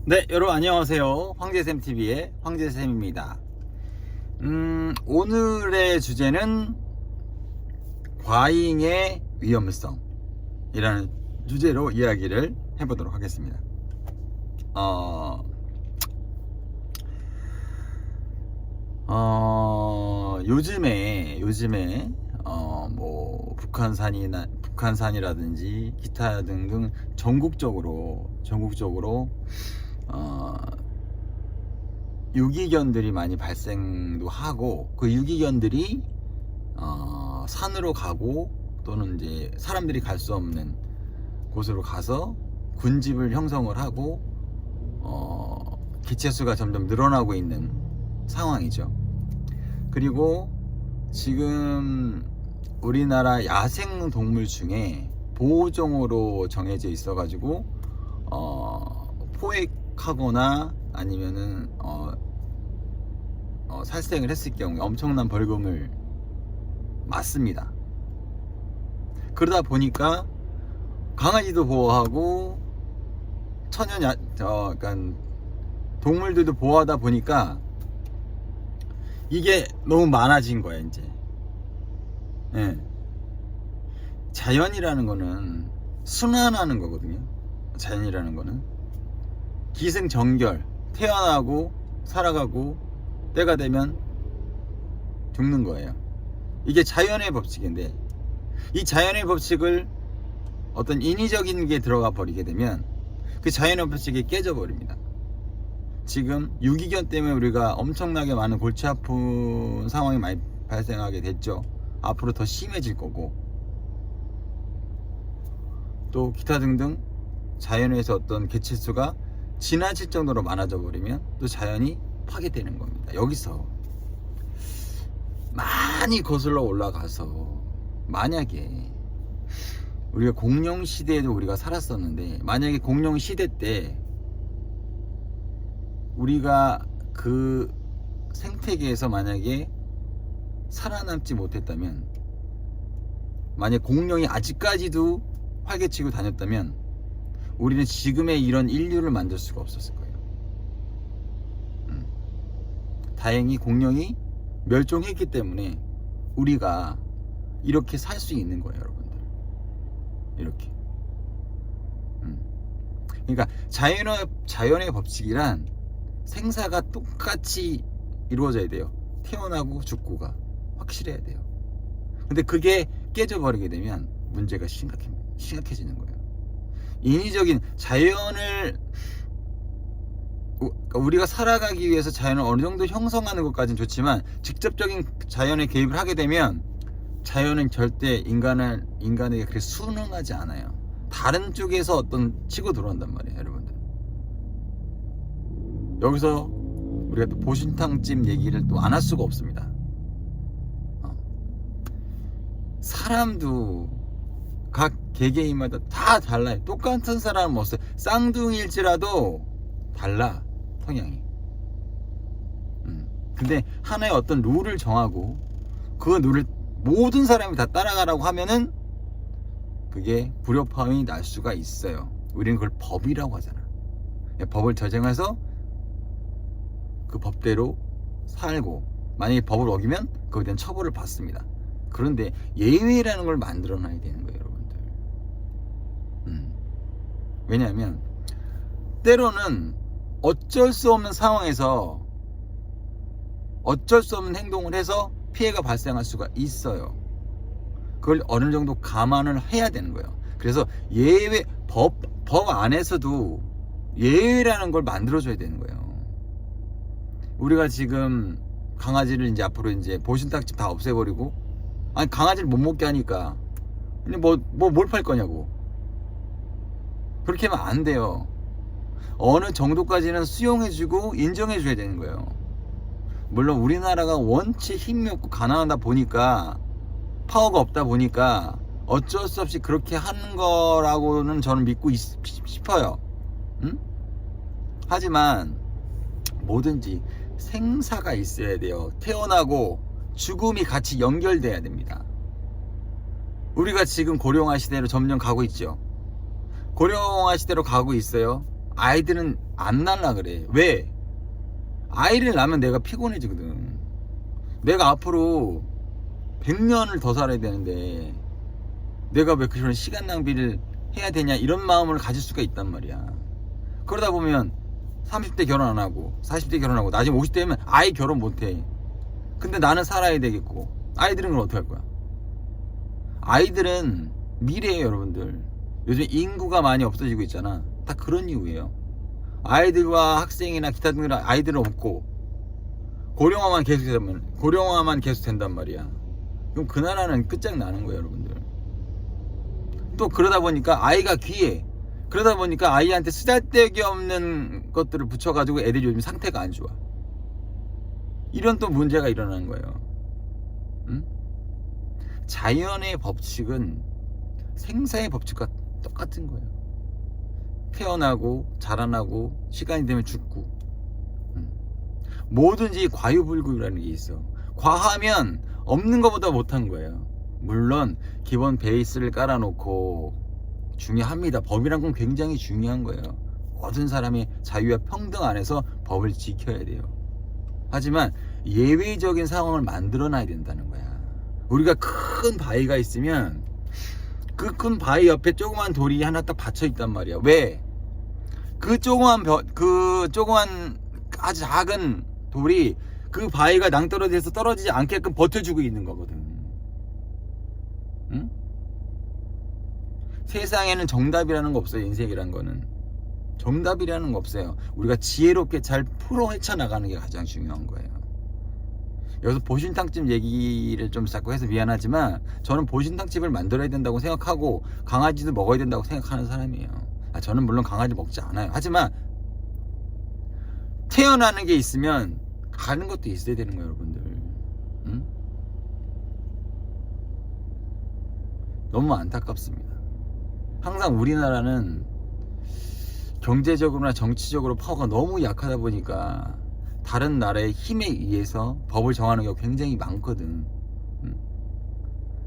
네, 여러분 안녕하세요. 황제쌤TV의 황제쌤입니다. 오늘의 주제는 과잉의 위험성이라는 주제로 이야기를 해보도록 하겠습니다. 요즘에 뭐 북한산이라든지 기타 등등 전국적으로 유기견들이 많이 발생도 하고, 그 유기견들이 산으로 가고 또는 이제 사람들이 갈 수 없는 곳으로 가서 군집을 형성을 하고 개체수가 점점 늘어나고 있는 상황이죠. 그리고 지금 우리나라 야생 동물 중에 보호종으로 정해져 있어 가지고 포획하거나 아니면은 살생을 했을 경우에 엄청난 벌금을 맞습니다. 그러다 보니까 강아지도 보호하고 그러니까 동물들도 보호하다 보니까 이게 너무 많아진 거야 이제. 예. 자연이라는 거는 순환하는 거거든요. 자연이라는 거는 기승전결, 태어나고 살아가고 때가 되면 죽는 거예요. 이게 자연의 법칙인데, 이 자연의 법칙을 어떤 인위적인 게 들어가 버리게 되면 그 자연의 법칙이 깨져 버립니다. 지금 유기견 때문에 우리가 엄청나게 많은 골치 아픈 상황이 많이 발생하게 됐죠. 앞으로 더 심해질 거고, 또 기타 등등 자연에서 어떤 개체수가 지나칠 정도로 많아져 버리면 또 자연이 파괴되는 겁니다. 여기서 많이 거슬러 올라가서, 만약에 우리가 공룡 시대에도 우리가 살았었는데, 만약에 공룡 시대 때 우리가 그 생태계에서 만약에 살아남지 못했다면, 만약 공룡이 아직까지도 활개치고 다녔다면 우리는 지금의 이런 인류를 만들 수가 없었을 거예요. 다행히 공룡이 멸종했기 때문에 우리가 이렇게 살 수 있는 거예요, 여러분들. 이렇게. 그러니까 자연의 법칙이란 생사가 똑같이 이루어져야 돼요. 태어나고 죽고가 확실해야 돼요. 근데 그게 깨져버리게 되면 문제가 심각해지는 거예요. 인위적인 자연을, 우리가 살아가기 위해서 자연을 어느 정도 형성하는 것까지는 좋지만, 직접적인 자연에 개입을 하게 되면 자연은 절대 인간에게 그렇게 순응하지 않아요. 다른 쪽에서 치고 들어온단 말이에요, 여러분들. 여기서 우리가 또 보신탕집 얘기를 또 안 할 수가 없습니다. 사람도 각 개개인마다 다 달라요. 똑같은 사람은 없어요. 쌍둥이일지라도 달라, 성향이. 근데 하나의 어떤 룰을 정하고 그 룰을 모든 사람이 다 따라가라고 하면은 그게 불협화음이 날 수가 있어요. 우리는 그걸 법이라고 하잖아. 법을 제정해서 그 법대로 살고, 만약에 법을 어기면 그거에 대한 처벌을 받습니다. 그런데 예외라는 걸 만들어 놔야 되는 거예요, 여러분들. 왜냐하면 때로는 어쩔 수 없는 상황에서 어쩔 수 없는 행동을 해서 피해가 발생할 수가 있어요. 그걸 어느 정도 감안을 해야 되는 거예요. 그래서 예외, 법 안에서도 예외라는 걸 만들어줘야 되는 거예요. 우리가 지금 강아지를 이제 앞으로 이제 보신탕집 다 없애버리고, 아니 강아지를 못 먹게 하니까 근데 뭘 팔 거냐고. 그렇게 하면 안 돼요. 어느 정도까지는 수용해주고 인정해줘야 되는 거예요. 물론 우리나라가 원체 힘이 없고 가난하다 보니까, 파워가 없다 보니까 어쩔 수 없이 그렇게 하는 거라고는 저는 믿고 싶어요. 하지만 뭐든지 생사가 있어야 돼요. 태어나고 죽음이 같이 연결돼야 됩니다. 우리가 지금 고령화 시대로 점점 가고 있죠. 고령화 시대로 가고 있어요. 아이들은 안 날라 그래. 왜? 아이를 낳으면 내가 피곤해지거든. 내가 앞으로 100년을 더 살아야 되는데 내가 왜 그런 시간 낭비를 해야 되냐, 이런 마음을 가질 수가 있단 말이야. 그러다 보면 30대 결혼 안 하고 40대 결혼하고 나중에 50대면 아예 결혼 못 해. 근데 나는 살아야 되겠고, 아이들은 그럼 어떻게 할 거야? 아이들은 미래예요, 여러분들. 요즘 인구가 많이 없어지고 있잖아. 다 그런 이유예요. 아이들과 학생이나 기타 등등 아이들은 없고 고령화만 계속 된단 말이야. 그럼 그 나라는 끝장나는 거예요, 여러분들. 또 그러다 보니까 아이가 귀해. 그러다 보니까 아이한테 쓰잘데기 없는 것들을 붙여가지고 애들이 요즘 상태가 안 좋아. 이런 또 문제가 일어나는 거예요. 응? 자연의 법칙은 생사의 법칙과 똑같은 거예요. 태어나고 자라나고 시간이 되면 죽고. 뭐든지 과유불급이라는 게 있어. 과하면 없는 것보다 못한 거예요. 물론 기본 베이스를 깔아놓고 중요합니다. 법이란 건 굉장히 중요한 거예요. 모든 사람의 자유와 평등 안에서 법을 지켜야 돼요. 하지만 예외적인 상황을 만들어놔야 된다는 거야. 우리가 큰 바위가 있으면 그 큰 바위 옆에 조그만 돌이 하나 딱 받쳐 있단 말이야. 왜? 그 조그만 아주 작은 돌이 그 바위가 낭떠러지에서 떨어지지 않게끔 버텨주고 있는 거거든. 응? 세상에는 정답이라는 거 없어요. 인생이란 거는 정답이라는 거 없어요. 우리가 지혜롭게 잘 풀어 헤쳐나가는 게 가장 중요한 거예요. 여기서 보신탕집 얘기를 좀 자꾸 해서 미안하지만 저는 보신탕집을 만들어야 된다고 생각하고 강아지도 먹어야 된다고 생각하는 사람이에요. 저는 물론 강아지 먹지 않아요. 하지만 태어나는 게 있으면 가는 것도 있어야 되는 거예요, 여러분들. 응? 너무 안타깝습니다. 항상 우리나라는 경제적으로나 정치적으로 파워가 너무 약하다 보니까 다른 나라의 힘에 의해서 법을 정하는 경우가 굉장히 많거든.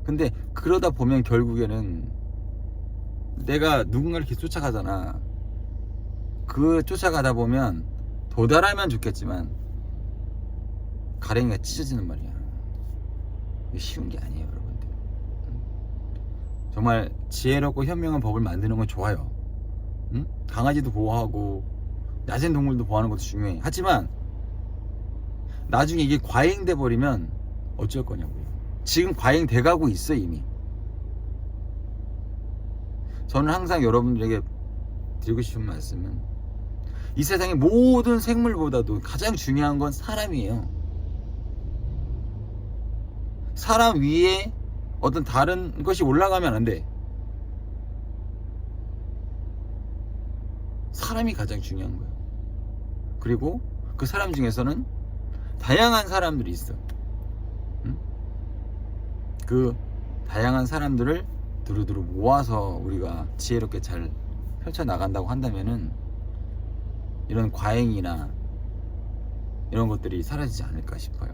근데 그러다 보면 결국에는 내가 누군가를 이렇게 쫓아가잖아. 그 쫓아가다 보면 도달하면 좋겠지만 가랭이가 찢어지는 말이야. 이게 쉬운 게 아니에요, 여러분들. 정말 지혜롭고 현명한 법을 만드는 건 좋아요. 응? 강아지도 보호하고 야생 동물도 보호하는 것도 중요해. 하지만 나중에 이게 과잉돼 버리면 어쩔 거냐고요. 지금 과잉돼 가고 있어 이미. 저는 항상 여러분들에게 드리고 싶은 말씀은 이 세상의 모든 생물보다도 가장 중요한 건 사람이에요. 사람 위에 어떤 다른 것이 올라가면 안 돼. 사람이 가장 중요한 거예요. 그리고 그 사람 중에서는 다양한 사람들이 있어. 응? 그 다양한 사람들을 두루두루 모아서 우리가 지혜롭게 잘 펼쳐나간다고 한다면은 이런 과잉이나 이런 것들이 사라지지 않을까 싶어요.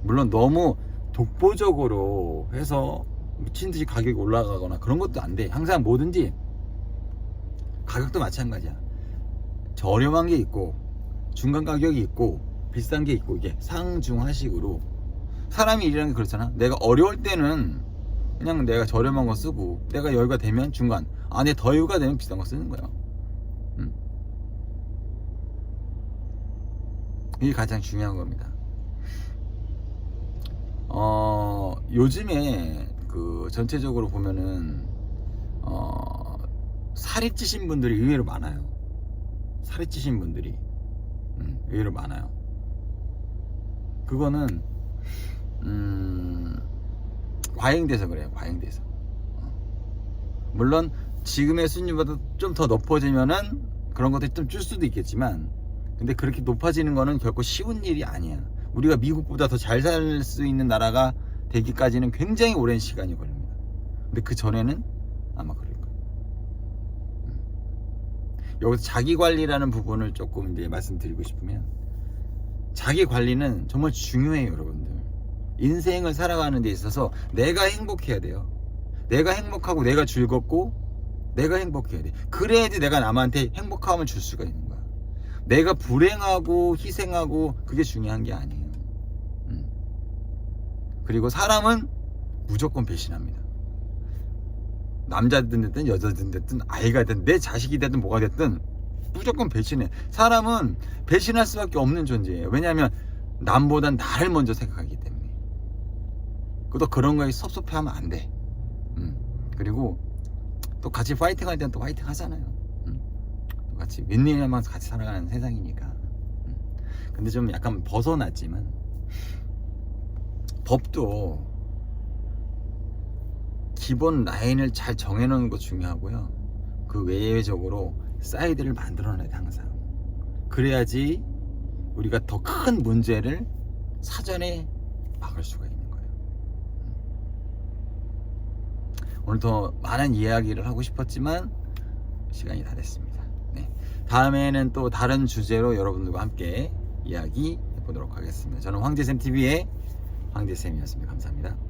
물론 너무 독보적으로 해서 미친듯이 가격이 올라가거나 그런 것도 안 돼. 항상 뭐든지 가격도 마찬가지야. 저렴한 게 있고 중간 가격이 있고 비싼 게 있고, 이게 상중하식으로 사람이 일하는 게 그렇잖아. 내가 어려울 때는 그냥 내가 저렴한 거 쓰고 내가 여유가 되면 중간, 내 더 여유가 되면 비싼 거 쓰는 거야. 이게 가장 중요한 겁니다. 요즘에 그 전체적으로 보면은 살이 찌신 분들이 의외로 많아요. 살이 찌신 분들이 의외로 많아요. 그거는 과잉돼서 그래요. 과잉돼서. 물론 지금의 수준보다 좀 더 높아지면은 그런 것들이 좀 줄 수도 있겠지만, 근데 그렇게 높아지는 거는 결코 쉬운 일이 아니야. 우리가 미국보다 더 잘 살 수 있는 나라가 되기까지는 굉장히 오랜 시간이 걸립니다. 근데 그 전에는 아마 그럴 거예요. 여기서 자기 관리라는 부분을 조금 이제 말씀드리고 싶으면, 자기 관리는 정말 중요해요, 여러분들. 인생을 살아가는 데 있어서 내가 행복해야 돼요. 내가 행복하고 내가 즐겁고 내가 행복해야 돼. 그래야지 내가 남한테 행복함을 줄 수가 있는 거야. 내가 불행하고 희생하고 그게 중요한 게 아니에요. 그리고 사람은 무조건 배신합니다. 남자든 됐든 여자든 됐든 아이가 됐든 내 자식이 됐든 뭐가 됐든 무조건 배신해. 사람은 배신할 수밖에 없는 존재예요. 왜냐하면 남보단 나를 먼저 생각하기 때문에. 또 그런 거에 섭섭해하면 안 돼. 그리고 또 같이 파이팅 할 때는 또 파이팅 하잖아요. 또 같이 윈윈하면서 같이 살아가는 세상이니까. 근데 좀 약간 벗어났지만 법도 기본 라인을 잘 정해놓는 거 중요하고요. 그 외적으로 사이드를 만들어놔야 돼 항상. 그래야지 우리가 더 큰 문제를 사전에 막을 수가 있는 거예요. 오늘 더 많은 이야기를 하고 싶었지만 시간이 다 됐습니다. 네. 다음에는 또 다른 주제로 여러분들과 함께 이야기 해보도록 하겠습니다. 저는 황제쌤TV의 황제쌤이었습니다. 감사합니다.